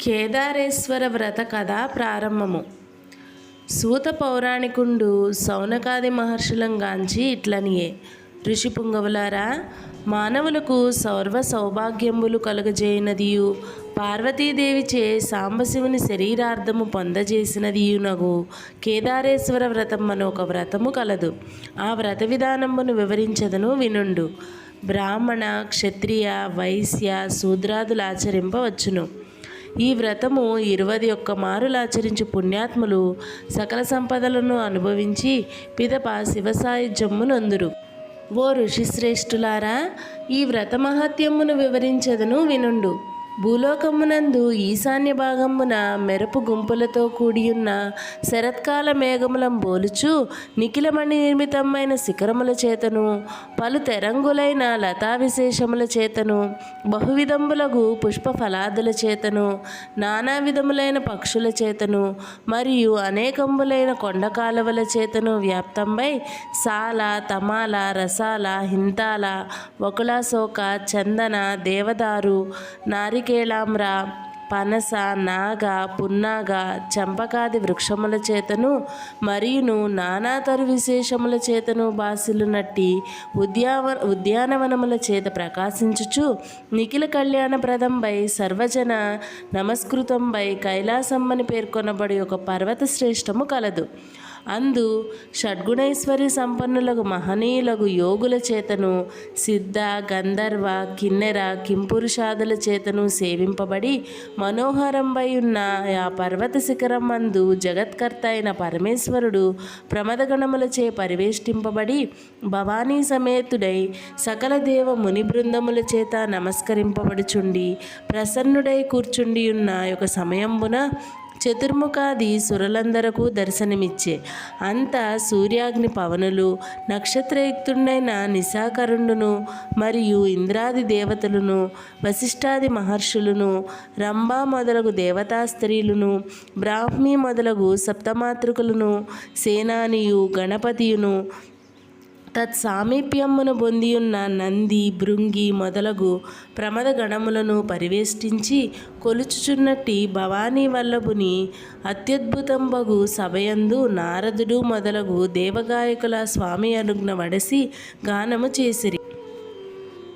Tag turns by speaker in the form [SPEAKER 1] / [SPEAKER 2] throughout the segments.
[SPEAKER 1] కేదారేశ్వర వ్రత కథ ప్రారంభము. సూత పౌరాణికుండు సౌనకాది మహర్షులంగాంచి ఇట్లనియే. ఋషి పుంగవులారా, మానవులకు సౌర్వ సౌభాగ్యములు కలుగజేయనదియు పార్వతీదేవిచే సాంబశివుని శరీరార్థము పొందజేసినదియునగు కేదారేశ్వర వ్రతం అను ఒక వ్రతము కలదు. ఆ వ్రత విధానమును వివరించదను వినుండు. బ్రాహ్మణ, క్షత్రియ, వైశ్య, శూద్రాదులాచరింపవచ్చును. ఈ వ్రతము 21 మారులు ఆచరించు పుణ్యాత్ములు సకల సంపదలను అనుభవించి పిదప శివసాయుజ్యమునందురు. ఓ ఋషిశ్రేష్ఠులారా, ఈ వ్రత మహత్యమును వివరించదను వినుండు. భూలోకమునందు ఈశాన్య భాగమున మెరుపు గుంపులతో కూడియున్న శరత్కాల మేఘములం బోలుచు నిఖిలమణి నిర్మితమైన శిఖరముల చేతను పలు తెరంగులైన లతా విశేషముల చేతను బహువిధములగు పుష్ప ఫలాదుల చేతను నానా విధములైన పక్షుల చేతను మరియు అనేకంబులైన కొండ కాలువల చేతను వ్యాప్తంపై సాల, తమాల, రసాల, హింతాల, వకులాశోక, చందన, దేవదారు, నారికేళామ్ర, పనస, నాగ, పున్నాగ, చంపకాది వృక్షముల చేతను మరియును నానాతరు విశేషముల చేతను బాసిలునట్టి ఉద్యానవనముల చేత ప్రకాశించుచు నిఖిల కళ్యాణప్రదంపై సర్వజన నమస్కృతంపై కైలాసమ్మని పేర్కొనబడి ఒక పర్వత శ్రేష్టము కలదు. అందు షడ్గుణైశ్వర్య సంపన్నులకు మహనీయులకు యోగుల చేతను సిద్ధ, గంధర్వ, కిన్నెర, కింపురుషాదుల చేతను సేవింపబడి మనోహరంపై ఉన్న ఆ పర్వత శిఖరం అందు జగత్కర్త అయిన పరమేశ్వరుడు ప్రమదగణములచే పరివేష్టింపబడి భవానీ సమేతుడై సకల దేవ ముని బృందముల చేత నమస్కరింపబడుచుండి ప్రసన్నుడై కూర్చుండి ఉన్న ఒక సమయంబున చతుర్ముఖాది సురలందరకు దర్శనమిచ్చే. అంత సూర్యాగ్ని పవనులు, నక్షత్రయుక్తుడైన నిశాకరుండును మరియు ఇంద్రాది దేవతలను, వశిష్ఠాది మహర్షులను, రంభా మొదలగు దేవతా స్త్రీలను, బ్రాహ్మీ మొదలగు సప్తమాతృకులను, సేనానియు, గణపతియును, తత్సామీప్యమును పొందియున్న నంది, భృంగి మొదలగు ప్రమద గణములను పరివేష్టించి కొలుచుచున్నట్టి భవానీ వల్లభుని అత్యద్భుతంబగు సభయందు నారదుడు మొదలగు దేవగాయకుల స్వామి అనుజ్ఞ వడసి గానము చేసిరి.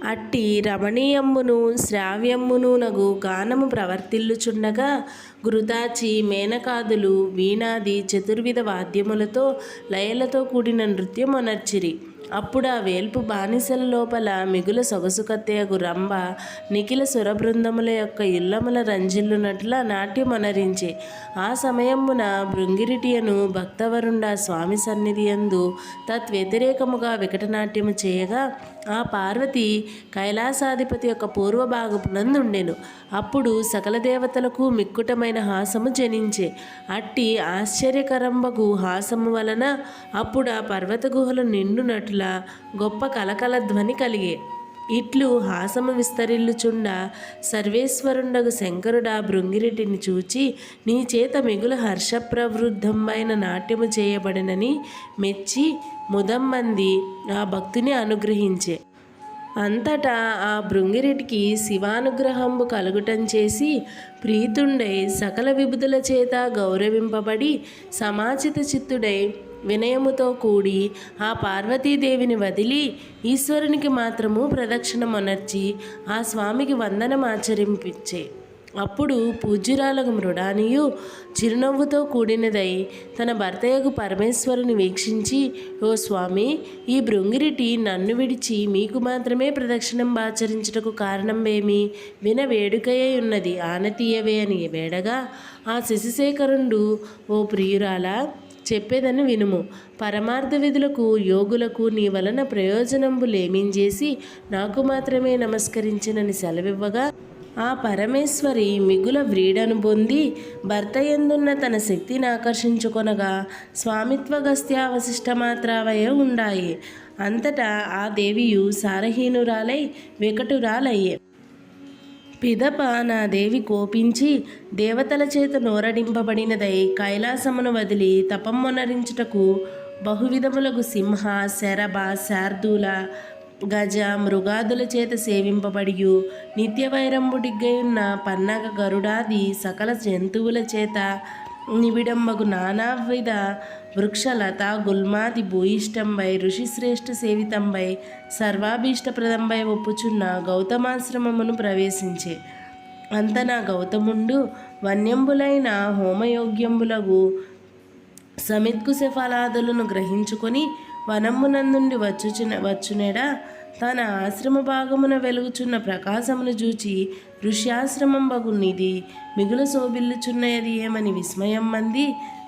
[SPEAKER 1] అట్టి రమణీయమ్మును శ్రావ్యమ్మును నగు గానము ప్రవర్తిల్లుచుండగా ఘృతాచి, మేనకాదులు వీణాది చతుర్విధ వాద్యములతో లయలతో కూడిన నృత్యమొనర్చిరి. అప్పుడు ఆ వేల్పు బానిసల లోపల మిగుల సొగసు కత్తెయగు రంభ నిఖిల సురబృందముల యొక్క ఇల్లముల రంజిల్లునట్ల నాట్యమొనరించే. ఆ సమయమున భృంగిరిటియను భక్తవరుండ స్వామి సన్నిధి యందు తద్వ్యతిరేకముగా వికటనాట్యము చేయగా ఆ పార్వతి కైలాసాధిపతి యొక్క పూర్వభాగపునందుండెను. అప్పుడు సకల దేవతలకు మిక్కుటమైన హాసము జనించే. అట్టి ఆశ్చర్యకరంబగు హాసము వలన అప్పుడు ఆ పర్వత గుహలు నిండునట్ల గొప్ప కలకల ధ్వని కలిగే. ఇట్లు హాసము విస్తరిల్లుచుండ సర్వేశ్వరుండగు శంకరుడా భృంగిరెడ్డిని చూచి నీ చేత మిగుల హర్షప్రవృద్ధమైన నాట్యము చేయబడినని మెచ్చి ముదమ్మంది ఆ భక్తుని అనుగ్రహించే. అంతటా ఆ భృంగిరెడ్డికి శివానుగ్రహంబు కలుగుటం చేసి ప్రీతుండై సకల విభుతుల చేత గౌరవింపబడి సమాచిత చిత్తుడై వినయముతో కూడి ఆ పార్వతీదేవిని వదిలి ఈశ్వరునికి మాత్రము ప్రదక్షిణమొనర్చి ఆ స్వామికి వందనమాచరింపించే. అప్పుడు పూజ్యురాలకు మృడానియు చిరునవ్వుతో కూడినదై తన భర్తయగు పరమేశ్వరుని వీక్షించి, ఓ స్వామి, ఈ భృంగిరిటి నన్ను విడిచి మీకు మాత్రమే ప్రదక్షిణం ఆచరించుటకు కారణమేమి? విన వేడుకయే ఉన్నది, ఆనతీయవే అని వేడగా ఆ శశిశేఖరుండు, ఓ ప్రియురాలా, చెప్పేదని వినుము. పరమార్థ విధులకు యోగులకు నీ వలన ప్రయోజనంబులేమించేసి నాకు మాత్రమే నమస్కరించినని సెలవివ్వగా ఆ పరమేశ్వరి మిగుల వ్రీడను పొంది భర్తయందున్న తన శక్తిని ఆకర్షించుకొనగా స్వామిత్వగస్త్యావశిష్టమాత్రావయ ఉండాయి. అంతటా ఆ దేవియు సారహీనురాలై వికటురాలయ్యే. పిదప నా దేవి కోపించి దేవతల చేత నోరడింపబడినదై కైలాసమును వదిలి తపమ్మొనరించుటకు బహువిధములగు సింహ, శరభ, శార్దూల, గజ మృగాదుల చేత సేవింపబడియు నిత్యవైరంబుడిగ్గయున్న పన్నగ గరుడాది సకల జంతువుల చేత నిబిడంబగు నానావిధ వృక్షలత గుల్మాది భూయిష్టంబై ఋషిశ్రేష్ఠ సేవితంబై సర్వాభీష్టప్రదంబై ఒప్పుచున్న గౌతమాశ్రమమును ప్రవేశించే. అంతనా గౌతముండు వన్యంబులైన హోమయోగ్యంబులగు సమిత్కుశ ఫలాదులను గ్రహించుకొని వనమ్మునందుండి వచ్చునెడ తన ఆశ్రమ భాగమున వెలుగుచున్న ప్రకాశమును చూచి ఋష్యాశ్రమం బగునిది మిగుల శోభిల్లుచున్నది ఏమని విస్మయం మంది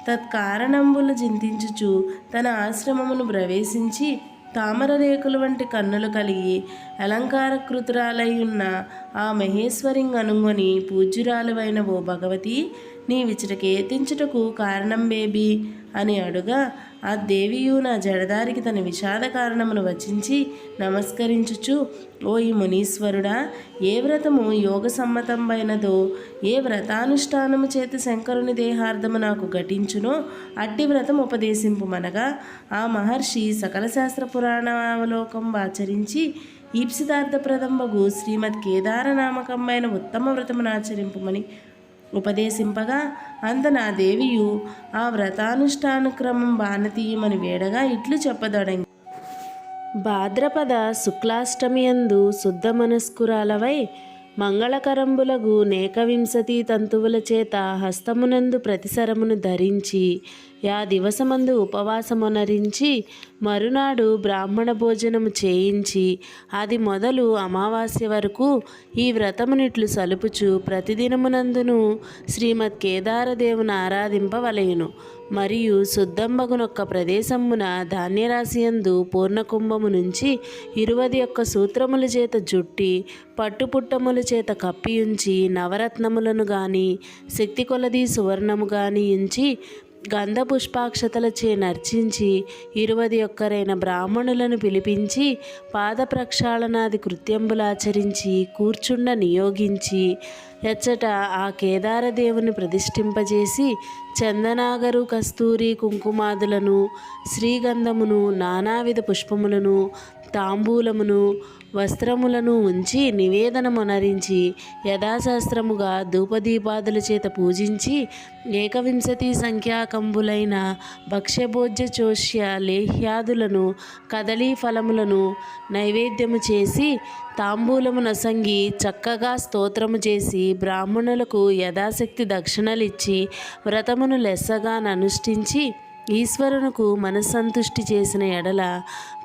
[SPEAKER 1] తత్కారణంబులు చింతించుచు తన ఆశ్రమమును ప్రవేశించి తామర రేకుల వంటి కన్నులు కలిగి అలంకారకృతురాలై ఉన్న ఆ మహేశ్వరిని అనుంగొని పూజ్యురాలువైన ఓ భగవతి నీ విచటకేతించుటకు కారణం బేబీ అని అడుగా ఆ దేవియు నా జడదారికి తన విషాద కారణమును వచించి నమస్కరించుచు ఓ ఈ మునీశ్వరుడా ఏ వ్రతము యోగ సమ్మతంబైనదో ఏ వ్రతానుష్ఠానము చేత శంకరుని దేహార్థము నాకు ఘటించునో అట్టి వ్రతం ఉపదేశింపుమనగా ఆ మహర్షి సకల శాస్త్ర పురాణావలోకం ఆచరించి ఈప్సితార్థప్రదంబగు శ్రీమద్ కేదారనామకమైన ఉత్తమ వ్రతమును ఆచరింపుమని ఉపదేశింపగా అంత నా దేవియు ఆ వ్రతానుష్ఠానక్రమం బాణతీయమని వేడగా ఇట్లు చెప్పదొడంగి. భాద్రపద శుక్లాష్టమియందు శుద్ధ మనస్కురాలవై మంగళకరంబులగు నేకవింశతి తంతువుల చేత హస్తమునందు ప్రతిసరమును ధరించి యా దివసమందు ఉపవాసమునరించి మరునాడు బ్రాహ్మణ భోజనము చేయించి అది మొదలు అమావాస్య వరకు ఈ వ్రతమునిట్లు సలుపుచు ప్రతిదినమునందును శ్రీమద్ కేదారదేవుని ఆరాధింపవలయును. మరియు శుద్ధంబగునొక్క ప్రదేశమున ధాన్యరాశియందు పూర్ణకుంభము నుంచి 21 సూత్రముల చేత జుట్టి పట్టుపుట్టముల చేత కప్పియుంచి నవరత్నములను గాని శక్తి కొలది సువర్ణము గాని ఉంచి గంధ పుష్పాక్షతలచే నర్చించి 21 బ్రాహ్మణులను పిలిపించి పాద ప్రక్షాళనాది కృత్యంబులాచరించి కూర్చుండ నియోగించి ఎచ్చట ఆ కేదారదేవుని ప్రతిష్ఠింపజేసి చందనాగరు కస్తూరి కుంకుమాదులను శ్రీగంధమును నానావిధ పుష్పములను తాంబూలమును వస్త్రములను ఉంచి నివేదనమునరించి యథాశాస్త్రముగా ధూపదీపాదుల చేత పూజించి 21 సంఖ్యాకంబులైన భక్ష్యభోజ్య చోష్య లేహ్యాదులను కదలీ ఫలములను నైవేద్యము చేసి తాంబూలము నసంగి చక్కగా స్తోత్రము చేసి బ్రాహ్మణులకు యథాశక్తి దక్షిణలిచ్చి వ్రతమును లెస్సగా అనుష్ఠించి ఈశ్వరునకు మనస్సంతుష్టి చేసిన ఎడల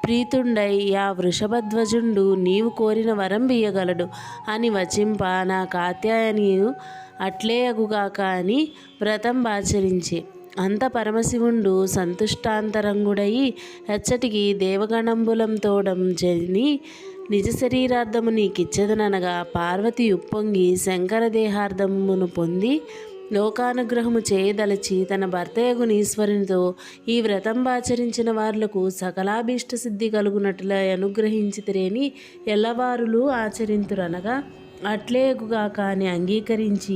[SPEAKER 1] ప్రీతుండై యా వృషభధ్వజుండు నీవు కోరిన వరం బియ్యగలడు అని వచింప నా కాత్యాయనియు అట్లే అగుగాక అని వ్రతం ఆచరించి అంత పరమశివుండు సంతుష్టాంతరంగుడయి ఎచ్చటికి దేవగణంబులం తోడం జని నిజ శరీరార్థము నీకిచ్చెదనగా పార్వతి ఉప్పొంగి శంకర దేహార్థమును పొంది లోకానుగ్రహము చేయదలచి తన భర్తయగుని ఈశ్వరునితో ఈ వ్రతం ఆచరించిన వారులకు సకలాభీష్ట సిద్ధి కలుగునట్ల అనుగ్రహించితిరేని ఎల్లవారులు ఆచరింతురనగా అట్లేగుగాక అని అంగీకరించి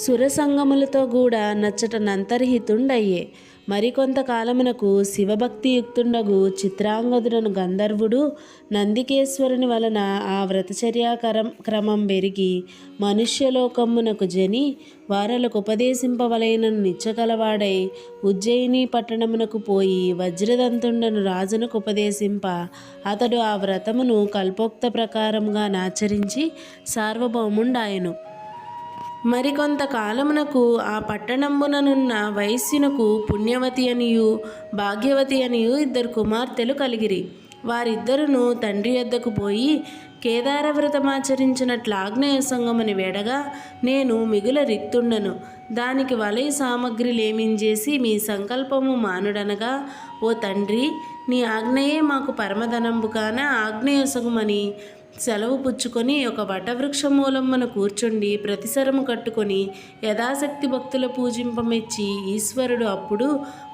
[SPEAKER 1] సురసంగములతో కూడా నచ్చట నంతర్హితుండయ్యే. మరికొంతకాలమునకు శివభక్తియుక్తుండగు చిత్రాంగదుడను గంధర్వుడు నందికేశ్వరుని వలన ఆ క్రమం పెరిగి మనుష్యలోకమునకు జని వారలకు ఉపదేశింపవలైనను నిచ్చగలవాడై ఉజ్జయిని పట్టణమునకు పోయి వజ్రదంతుండను రాజునకు ఉపదేశింప అతడు ఆ వ్రతమును కల్పోక్త ప్రకారముగా నాచరించి సార్వభౌముండాయను. మరికొంతకాలమునకు ఆ పట్టణంబుననున్న వైశ్యునకు పుణ్యవతి అనియు భాగ్యవతి అనియు 2 కుమార్తెలు కలిగిరి. వారిద్దరును తండ్రి యొద్దకు పోయి కేదార వ్రతమాచరించినట్లు ఆగ్నేయ సంగమని వేడగా నేను మిగుల రిక్తుండను, దానికి వలయ సామగ్రిలేమించేసి మీ సంకల్పము మానుడనగా ఓ తండ్రి నీ ఆజ్ఞయే మాకు పరమధనంబు కాన ఆగ్నేయసగుమని సెలవు పుచ్చుకొని ఒక వటవృక్ష మూలమ్మను కూర్చుండి ప్రతిసరము కట్టుకొని యథాశక్తి భక్తుల పూజింపమెచ్చి ఈశ్వరుడు అప్పుడు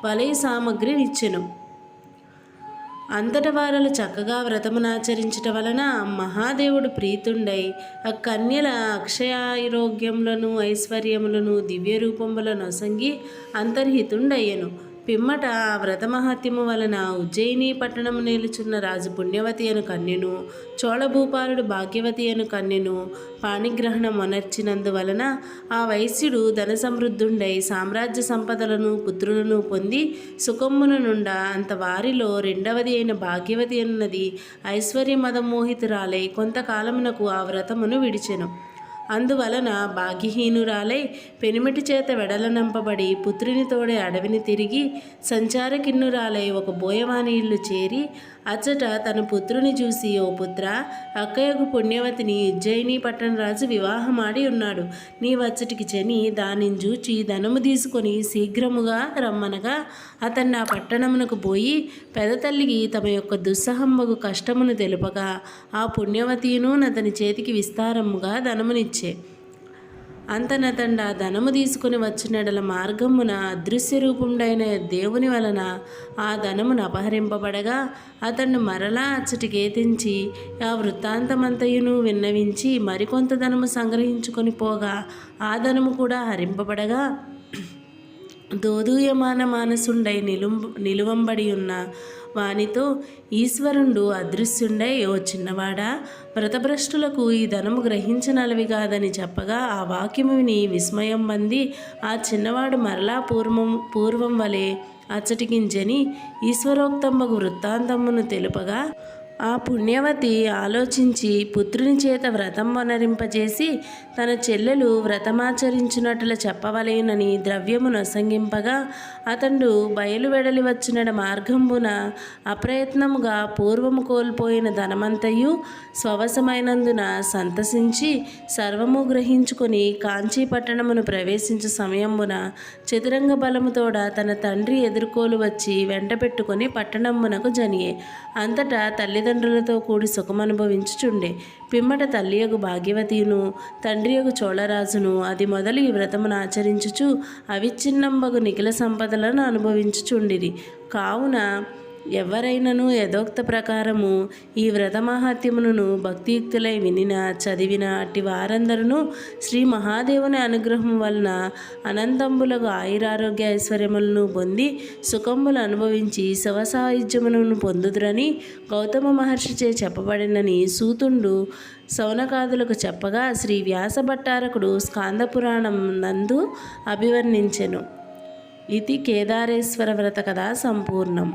[SPEAKER 1] వలయ సామగ్రినిచ్చెను. అంతట వారలు చక్కగా వ్రతమునాచరించట వలన మహాదేవుడు ప్రీతుండై ఆ కన్యల అక్షయారోగ్యములను ఐశ్వర్యములను దివ్య రూపములను నొసంగి అంతర్హితుండయ్యను. పిమ్మట ఆ వ్రత మహత్యము వలన ఉజ్జయిని పట్టణము నిలుచున్న రాజు పుణ్యవతి అను కన్యను, చోళభూపాలుడు భాగ్యవతి అను కన్యను పాణిగ్రహణం మొనర్చినందువలన ఆ వైశ్యుడు ధన సమృద్ధుండై సామ్రాజ్య సంపదలను పుత్రులను పొంది సుఖమ్మున నుండా అంత వారిలో రెండవది అయిన భాగ్యవతి అన్నది ఐశ్వర్య మదమోహితురాలై కొంతకాలమునకు ఆ వ్రతమును విడిచెను. అందువలన భాగ్యహీనురాలై పెనిమిటి చేత వెడలనంపబడి పుత్రుని తోడే అడవిని తిరిగి సంచారకిన్నురాలై ఒక బోయవాని ఇల్లు చేరి అచ్చట తన పుత్రుని చూసి, ఓ పుత్ర, అక్కయ్యకు పుణ్యవతిని ఉజ్జయిని పట్టణరాజు వివాహమాడి ఉన్నాడు. నీవచ్చటికి చెని దానిని చూచి ధనము తీసుకొని శీఘ్రముగా రమ్మనగా అతన్ని ఆ పట్టణమునకు పోయి పెదతల్లికి తమ యొక్క దుస్సహంబగు కష్టమును తెలుపగా ఆ పుణ్యవతియును అతని చేతికి విస్తారముగా ధనమునిచ్చే. అంతనతండ ధనము తీసుకుని వచ్చినడల మార్గమున అదృశ్య రూపుండైన దేవుని వలన ఆ ధనమును అపహరింపబడగా అతన్ని మరలా అచ్చటికే తెంచి ఆ వృత్తాంతమంతయును విన్నవించి మరికొంత ధనము సంగ్రహించుకొని పోగా ఆ ధనము కూడా హరింపబడగా దోదూయమాన మానసుండై నిలువంబడి ఉన్న వానితో ఈశ్వరుండు అదృశ్యుండై, ఓ చిన్నవాడా, వ్రతభ్రష్టులకు ఈ ధనము గ్రహించనలవి కాదని చెప్పగా ఆ వాక్యము విని విస్మయం పొంది ఆ చిన్నవాడు మరలా పూర్వం వలె అచ్చటికించని ఈశ్వరోక్తంబగు వృత్తాంతమును తెలుపగా ఆ పుణ్యవతి ఆలోచించి పుత్రుని చేత వ్రతం వనరింపజేసి తన చెల్లెలు వ్రతమాచరించినట్లు చెప్పవలేనని ద్రవ్యము నొసంగింపగా అతడు బయలు వెడలి వచ్చిన మార్గంబున అప్రయత్నముగా పూర్వము కోల్పోయిన ధనమంతయు స్వవశమైనందున సంతసించి సర్వము గ్రహించుకొని కాంచీ పట్టణమును ప్రవేశించు సమయంబున చతురంగ బలముతోడ తన తండ్రి ఎదుర్కోలు వచ్చి వెంట పెట్టుకొని పట్టణమునకు జనియే. అంతటా తల్లిదండ్రులతో కూడి సుఖమనుభవించుచుండే. పిమ్మట తల్లియగు భాగ్యవతియును తండ్రియగు చోళరాజును అది మొదలు ఈ వ్రతమును ఆచరించుచు అవిచ్ఛిన్నంబగు నిఖిల సంపదలను అనుభవించుచుండిరి. కావున ఎవరైనను యథోక్త ప్రకారము ఈ వ్రతమాహాత్యమును భక్తియుక్తులై వినిన చదివిన అట్టి వారందరూ శ్రీ మహాదేవుని అనుగ్రహం వలన అనంతంబులకు ఆయురారోగ్య ఐశ్వర్యములను పొంది సుఖంబులు అనుభవించి శివసాయుధ్యమును పొందుదురని గౌతమ మహర్షిచే చెప్పబడినని సూతుండు శౌనకాదులకు చెప్పగా శ్రీ వ్యాస భట్టారకుడు స్కాందపురాణం నందు అభివర్ణించెను. ఇది కేదారేశ్వర వ్రత కథ సంపూర్ణం.